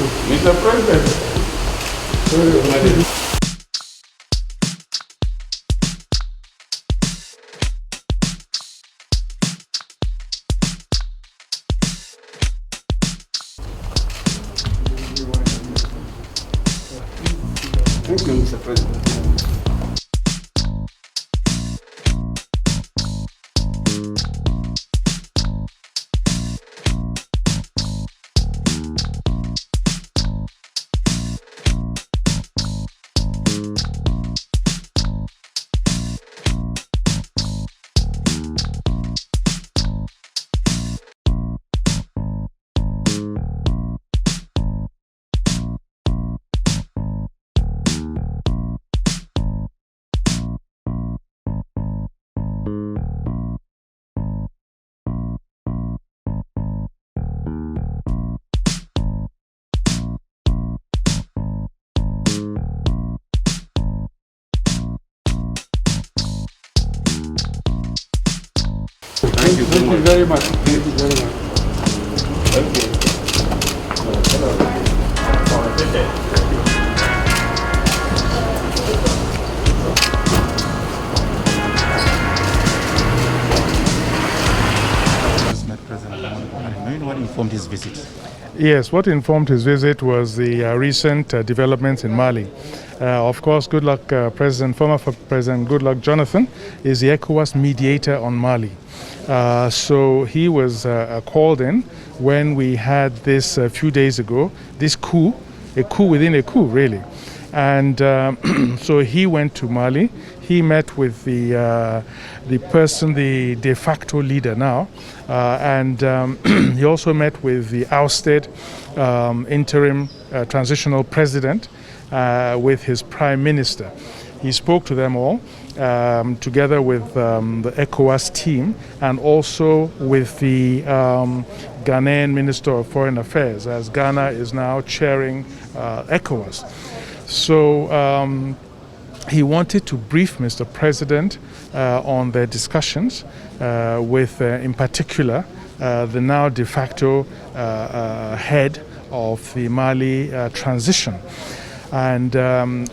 Mr. President. Thank you, Mr. President. Thank you very much. Thank you very much. Okay. What informed his visit? Yes, what informed his visit was the recent developments in Mali. Of course, former President Goodluck Jonathan is the ECOWAS mediator on Mali. So he was called in when we had this a few days ago, this coup, a coup within a coup, really. And so he went to Mali. He met with the de facto leader now, and he also met with the ousted interim transitional president with his prime minister. He spoke to them all, together with the ECOWAS team, and also with the Ghanaian Minister of Foreign Affairs, as Ghana is now chairing ECOWAS. So he wanted to brief Mr. President on their discussions with, in particular, the now de facto head of the Mali transition. And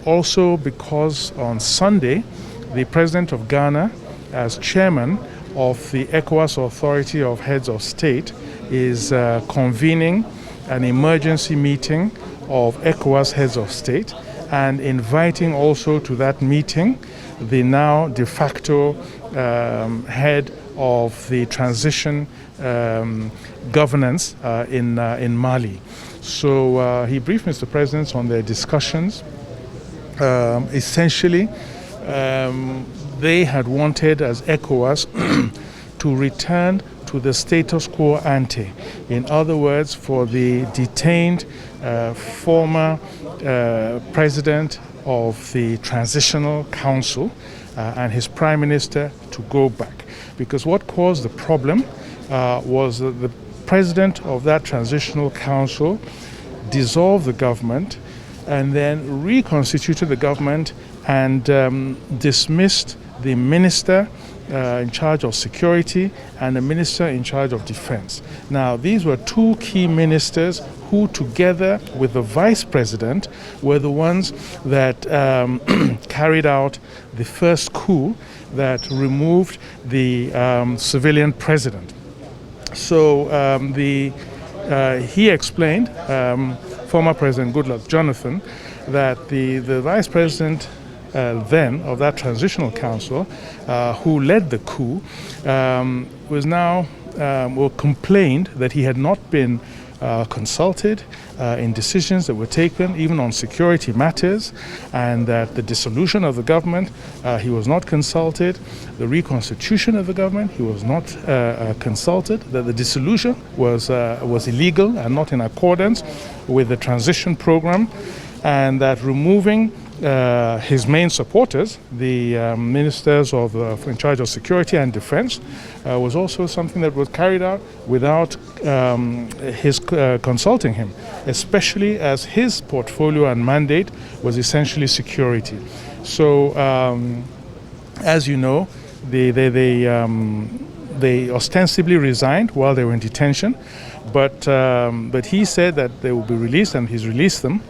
also because on Sunday, the President of Ghana, as chairman of the ECOWAS Authority of Heads of State, is convening an emergency meeting of ECOWAS Heads of State and inviting also to that meeting the now de facto head of the transition governance in Mali. So he briefed Mr. President on their discussions. Essentially, they had wanted, as ECOWAS, to return to the status quo ante. In other words, for the detained former president of the Transitional Council and his prime minister to go back. Because what caused the problem was that the president of that Transitional Council dissolved the government and then reconstituted the government and dismissed the minister in charge of security and the minister in charge of defense. Now, these were two key ministers who, together with the vice president, were the ones that carried out the first coup that removed the civilian president. So he explained, former President Goodluck Jonathan, that the vice president then of that transitional council, who led the coup, was now complained that he had not been consulted in decisions that were taken, even on security matters, and that the dissolution of the government, he was not consulted. The reconstitution of the government, he was not consulted. That the dissolution was illegal and not in accordance with the transition program, and that removing his main supporters, the ministers in charge of security and defense, was also something that was carried out without his consulting him, especially as his portfolio and mandate was essentially security. So, as you know, they ostensibly resigned while they were in detention, but he said that they will be released, and he's released them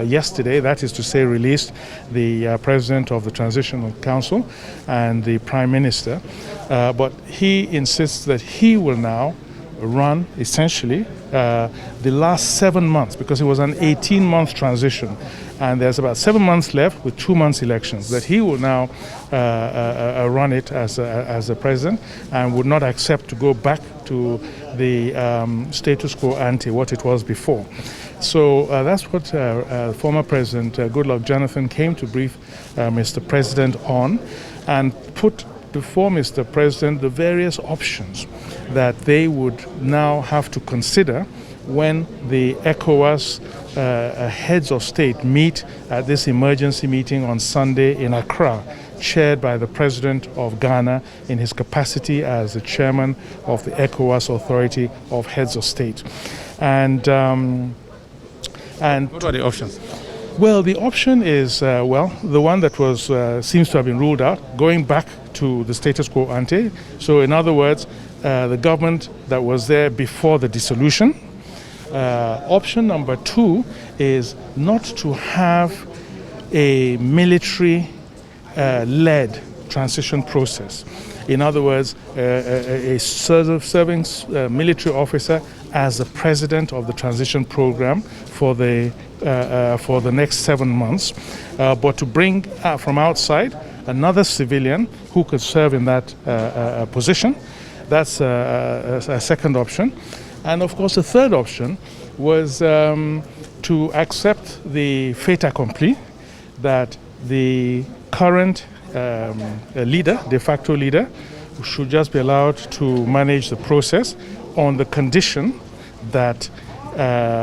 yesterday. That is to say, released the president of the Transitional Council and the Prime Minister. But he insists that he will now run essentially the last 7 months, because it was an 18-month transition, and there's about 7 months left with 2 months elections, that he will now run it as a president and would not accept to go back to the status quo ante, what it was before. So that's what former President Goodluck Jonathan came to brief Mr. President on, and put before Mr. President the various options that they would now have to consider when the ECOWAS heads of state meet at this emergency meeting on Sunday in Accra, chaired by the President of Ghana in his capacity as the chairman of the ECOWAS Authority of Heads of State. And what are the options? Well, the option is, the one that was seems to have been ruled out, going back to the status quo ante. So in other words, the government that was there before the dissolution. Option number 2 is not to have a military-led transition process. In other words, a serving military officer as the president of the transition program for the next 7 months, but to bring from outside another civilian who could serve in that position. That's a second option. And of course, the third option was to accept the fait accompli that the current leader, de facto leader, should just be allowed to manage the process on the condition that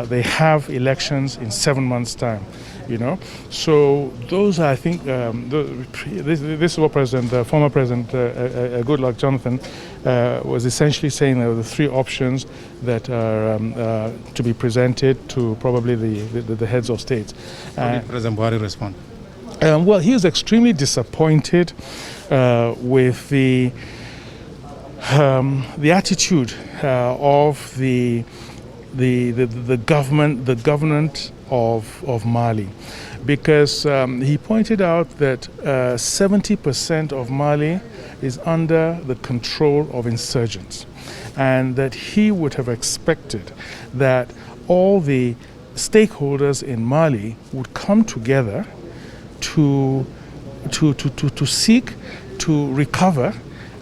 they have elections in 7 months' time. So those are, I think, this is what the former President Goodluck Jonathan was essentially saying. There were the 3 options that are to be presented to probably the heads of states. How did President Buhari respond? Well, he was extremely disappointed with the attitude of the government of Mali, because he pointed out that 70% of Mali is under the control of insurgents, and that he would have expected that all the stakeholders in Mali would come together to seek to recover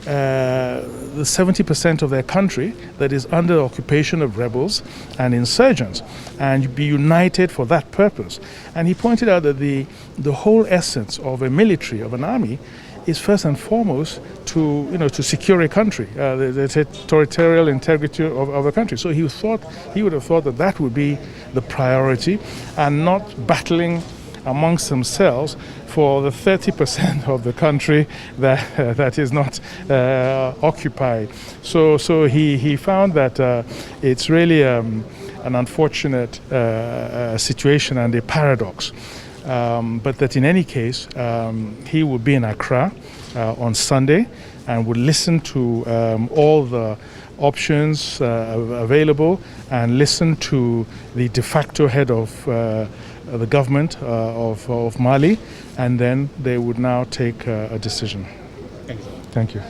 the 70% of their country that is under occupation of rebels and insurgents, and be united for that purpose. And he pointed out that the whole essence of a military, of an army, is first and foremost to secure a country, the territorial integrity of a country. So he would have thought that would be the priority, and not battling amongst themselves for the 30% of the country that is not occupied. So he found that it's really an unfortunate situation and a paradox. But that in any case, he would be in Accra on Sunday and would listen to all the options available, and listen to the de facto head of the government of Mali, and then they would now take a decision. Thank you. Thank you.